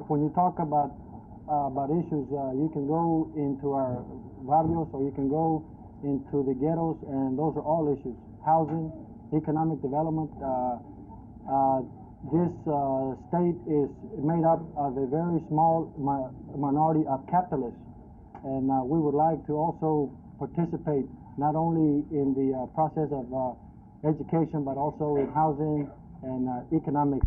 when you talk about issues, you can go into our barrios or you can go into the ghettos, and those are all issues. Housing, economic development. This state is made up of a very small minority of capitalists, and we would like to also participate not only in the process of education, but also in housing and economic.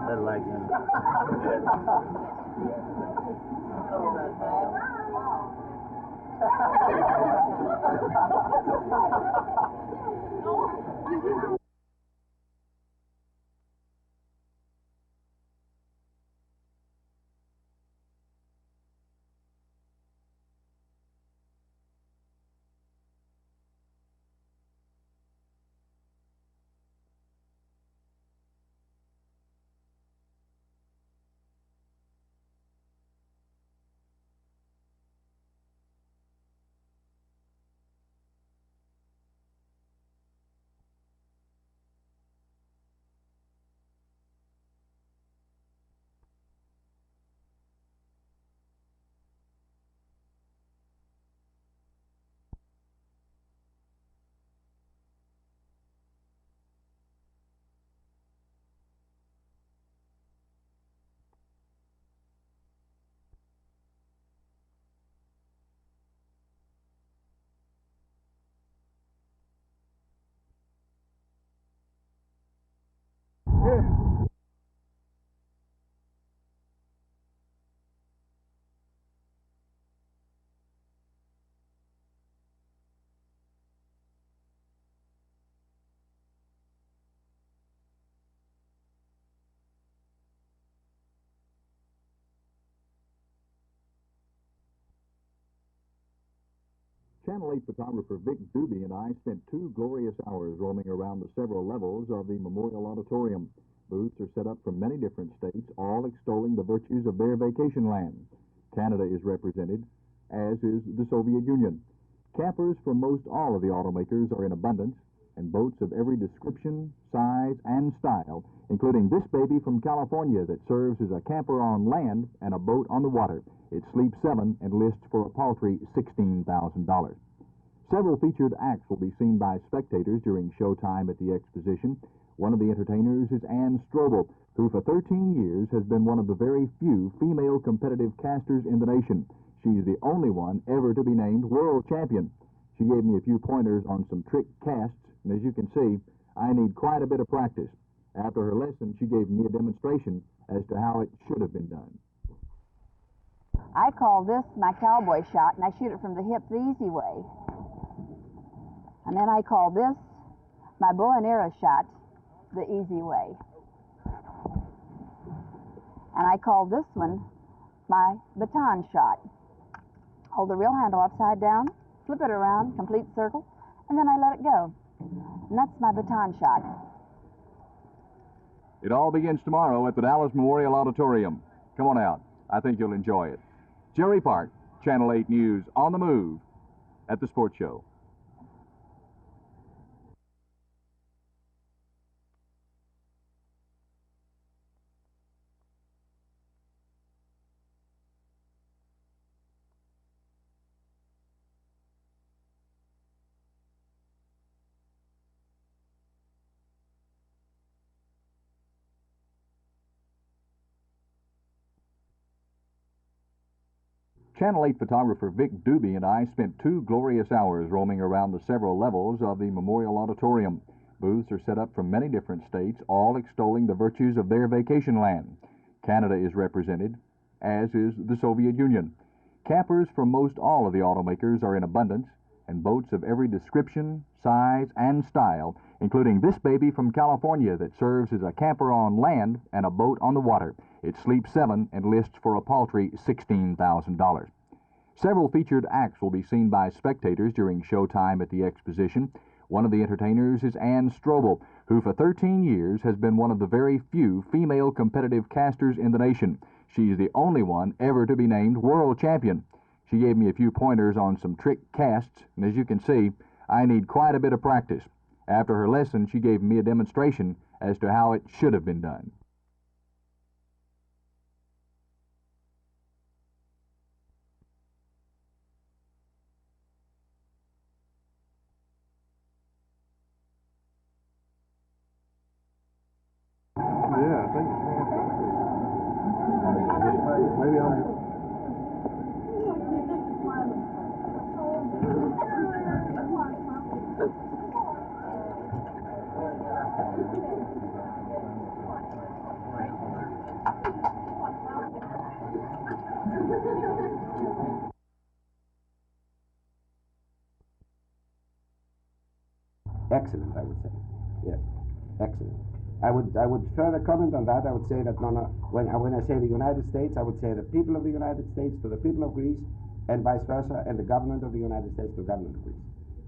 I like him. Channel 8 photographer Vic Doobie and I spent 2 glorious hours roaming around the several levels of the Memorial Auditorium. Booths are set up from many different states, all extolling the virtues of their vacation land. Canada is represented, as is the Soviet Union. Campers from most all of the automakers are in abundance, and boats of every description, size, and style, including this baby from California that serves as a camper on land and a boat on the water. It sleeps 7 and lists for a paltry $16,000. Several featured acts will be seen by spectators during showtime at the exposition. One of the entertainers is Ann Strobel, who for 13 years has been one of the very few female competitive casters in the nation. She's the only one ever to be named world champion. She gave me a few pointers on some trick casts, and as you can see, I need quite a bit of practice. After her lesson, she gave me a demonstration as to how it should have been done. I call this my cowboy shot, and I shoot it from the hip the easy way. And then I call this my bow and arrow shot the easy way. And I call this one my baton shot. Hold the real handle upside down, flip it around, complete circle, and then I let it go. And that's my baton shot. It all begins tomorrow at the Dallas Memorial Auditorium. Come on out. I think you'll enjoy it. Jerry Park, Channel 8 News, on the move at the sports show. Channel 8 photographer Vic Doobie and I spent 2 glorious hours roaming around the several levels of the Memorial Auditorium. Booths are set up from many different states, all extolling the virtues of their vacation land. Canada is represented, as is the Soviet Union. Campers from most all of the automakers are in abundance, and boats of every description, size, and style, including this baby from California that serves as a camper on land and a boat on the water. It sleeps 7 and lists for a paltry $16,000. Several featured acts will be seen by spectators during showtime at the exposition. One of the entertainers is Ann Strobel, who for 13 years has been one of the very few female competitive casters in the nation. She's the only one ever to be named world champion. She gave me a few pointers on some trick casts, and as you can see, I need quite a bit of practice. After her lesson, she gave me a demonstration as to how it should have been done. Yeah, I think maybe I'll... Excellent, I would say. Yes, excellent. I would further comment on that. I would say that when I say the United States, I would say the people of the United States to the people of Greece, and vice versa, and the government of the United States to the government of Greece.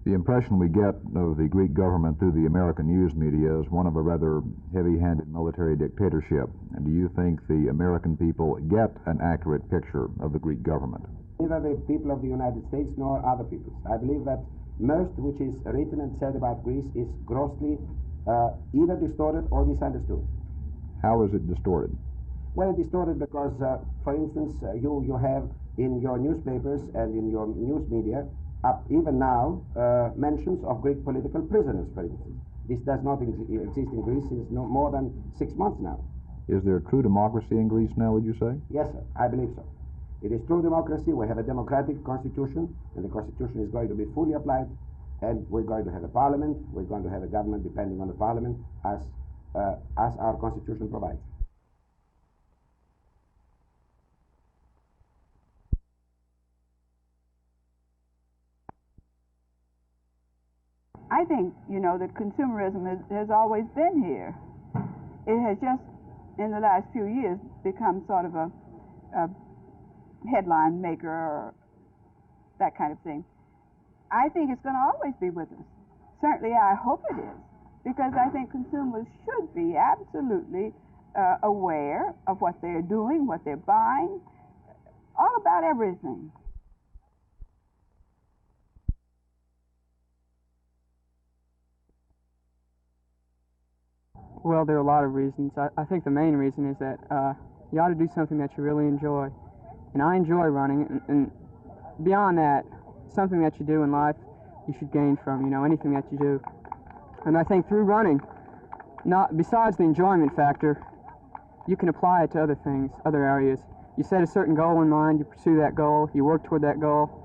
The impression we get of the Greek government through the American news media is one of a rather heavy-handed military dictatorship. And do you think the American people get an accurate picture of the Greek government? Neither the people of the United States nor other peoples. I believe that most which is written and said about Greece is grossly either distorted or misunderstood. How is it distorted? Well, it's distorted because, for instance, you have in your newspapers and in your news media, even now, mentions of Greek political prisoners, for instance. This does not exist in Greece since more than 6 months now. Is there true democracy in Greece now, would you say? Yes, sir, I believe so. It is true democracy. We have a democratic constitution, and the constitution is going to be fully applied, and we're going to have a parliament, we're going to have a government depending on the parliament, as our constitution provides. I think, that consumerism has always been here. It has just, in the last few years, become sort of a headline maker or that kind of thing. I think it's going to always be with us. Certainly, I hope it is, because I think consumers should be absolutely aware of what they're doing, what they're buying, all about everything. Well, there are a lot of reasons. I think the main reason is that you ought to do something that you really enjoy. And I enjoy running, and beyond that, something that you do in life you should gain from, anything that you do. And I think through running, besides the enjoyment factor, you can apply it to other things, other areas. You set a certain goal in mind, you pursue that goal, you work toward that goal.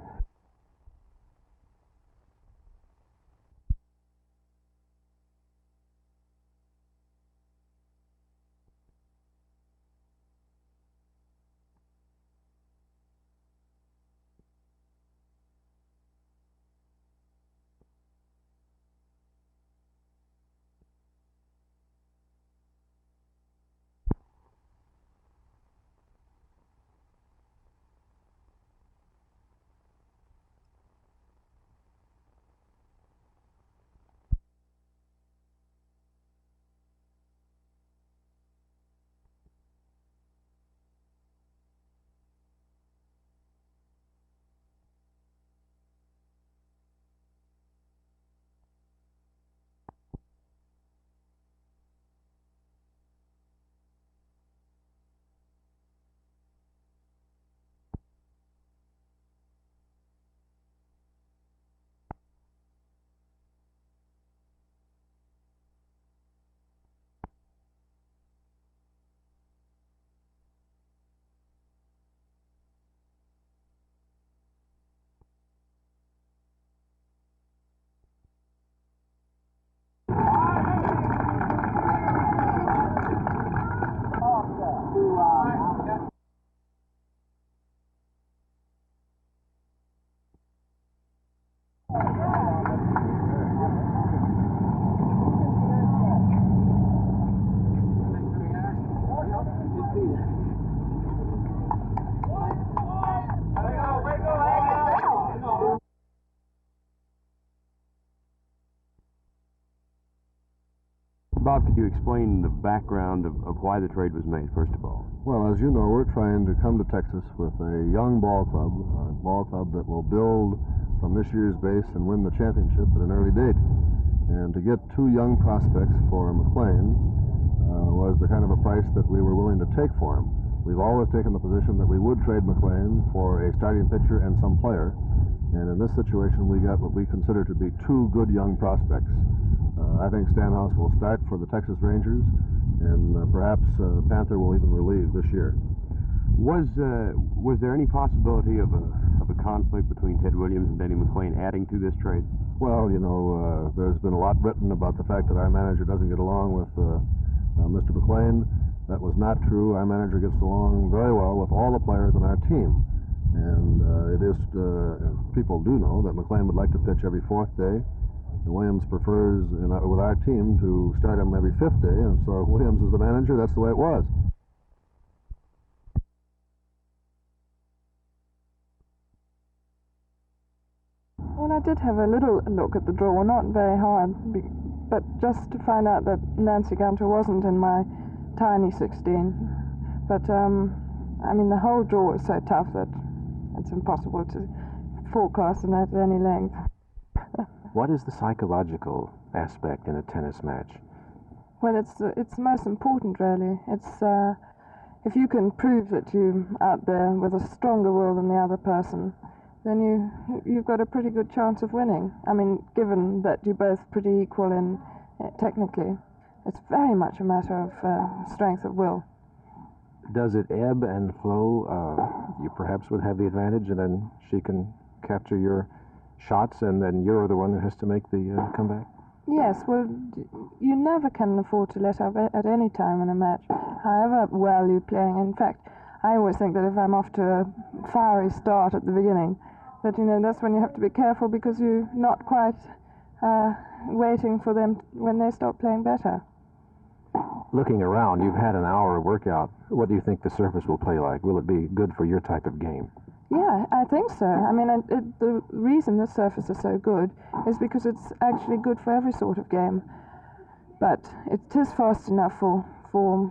Bob, could you explain the background of why the trade was made, first of all? Well, as you know, we're trying to come to Texas with a young ball club, a ball club that will build from this year's base and win the championship at an early date. And to get two young prospects for McClain was the kind of a price that we were willing to take for him. We've always taken the position that we would trade McClain for a starting pitcher and some player. And in this situation, we got what we consider to be two good young prospects. I think Stanhouse will start for the Texas Rangers, and perhaps Panther will even relieve this year. Was there any possibility of a conflict between Ted Williams and Denny McClain adding to this trade? Well, you know, there's been a lot written about the fact that our manager doesn't get along with Mr. McClain. That was not true. Our manager gets along very well with all the players on our team. And people do know that McClain would like to pitch every fourth day. And Williams prefers, with our team, to start him every fifth day. And so if Williams is the manager, that's the way it was. Well, I did have a little look at the draw, not very hard, but just to find out that Nancy Gunter wasn't in my tiny 16. But, I mean, the whole draw is so tough that it's impossible to forecast it at any length. What is the psychological aspect in a tennis match? Well, it's most important, really. It's if you can prove that you're out there with a stronger will than the other person, then you've got a pretty good chance of winning. I mean, given that you're both pretty equal in technically, it's very much a matter of strength of will. Does it ebb and flow? You perhaps would have the advantage, and then she can capture your shots, and then you're the one who has to make the comeback? Yes, well, you never can afford to let up at any time in a match, however well you're playing. In fact, I always think that if I'm off to a fiery start at the beginning, that, you know, that's when you have to be careful, because you're not quite waiting for them when they start playing better. Looking around, you've had an hour of workout. What do you think the surface will play like? Will it be good for your type of game? Yeah, I think so. I mean, the reason the surface is so good is because it's actually good for every sort of game. But it is fast enough for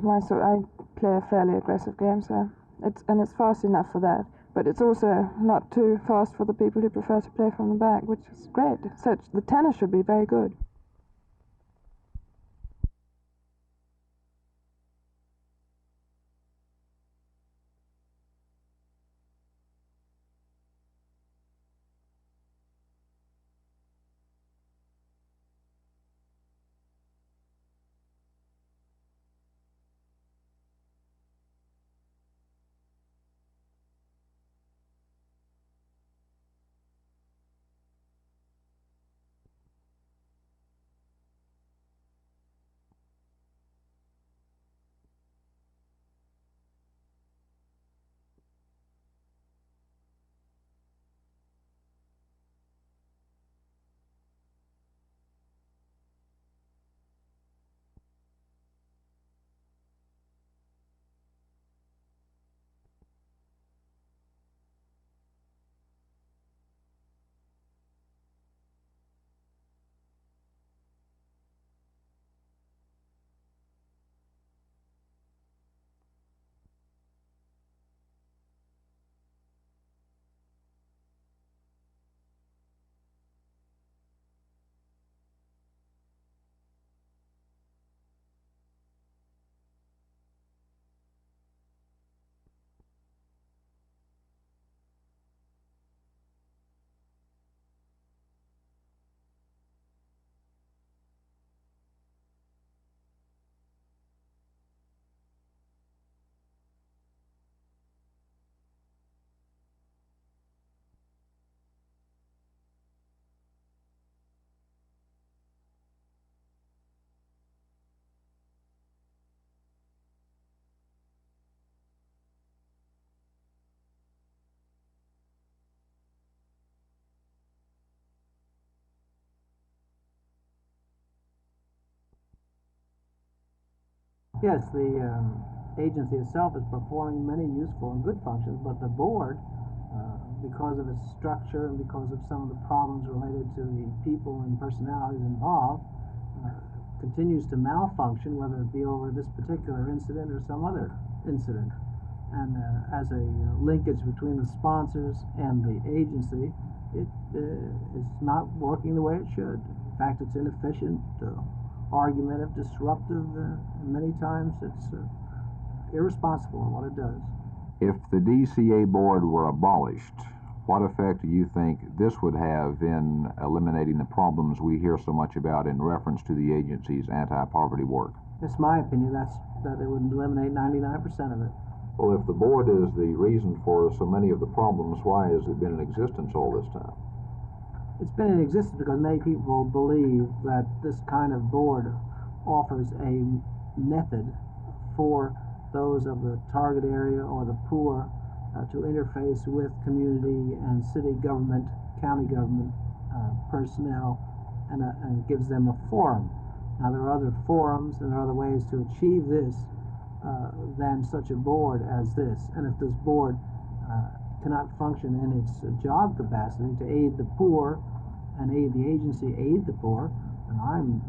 my sort. I play a fairly aggressive game, so it's fast enough for that. But it's also not too fast for the people who prefer to play from the back, which is great. So the tennis should be very good. Yes, the agency itself is performing many useful and good functions, but the board, because of its structure and because of some of the problems related to the people and personalities involved, continues to malfunction, whether it be over this particular incident or some other incident. And as a linkage between the sponsors and the agency, it is not working the way it should. In fact, it's inefficient, argumentative, disruptive, and many times it's irresponsible in what it does. If the DCA board were abolished, what effect do you think this would have in eliminating the problems we hear so much about in reference to the agency's anti-poverty work? It's my opinion that it would eliminate 99% of it. Well, if the board is the reason for so many of the problems, why has it been in existence all this time? It's been in existence because many people believe that this kind of board offers a method for those of the target area or the poor to interface with community and city government, county government personnel, and gives them a forum. Now, there are other forums and there are other ways to achieve this than such a board as this. And if this board cannot function in its job capacity to aid the poor and aid the agency, aid the poor, then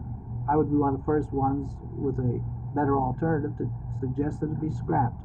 I would be one of the first ones with a better alternative to suggest that it be scrapped.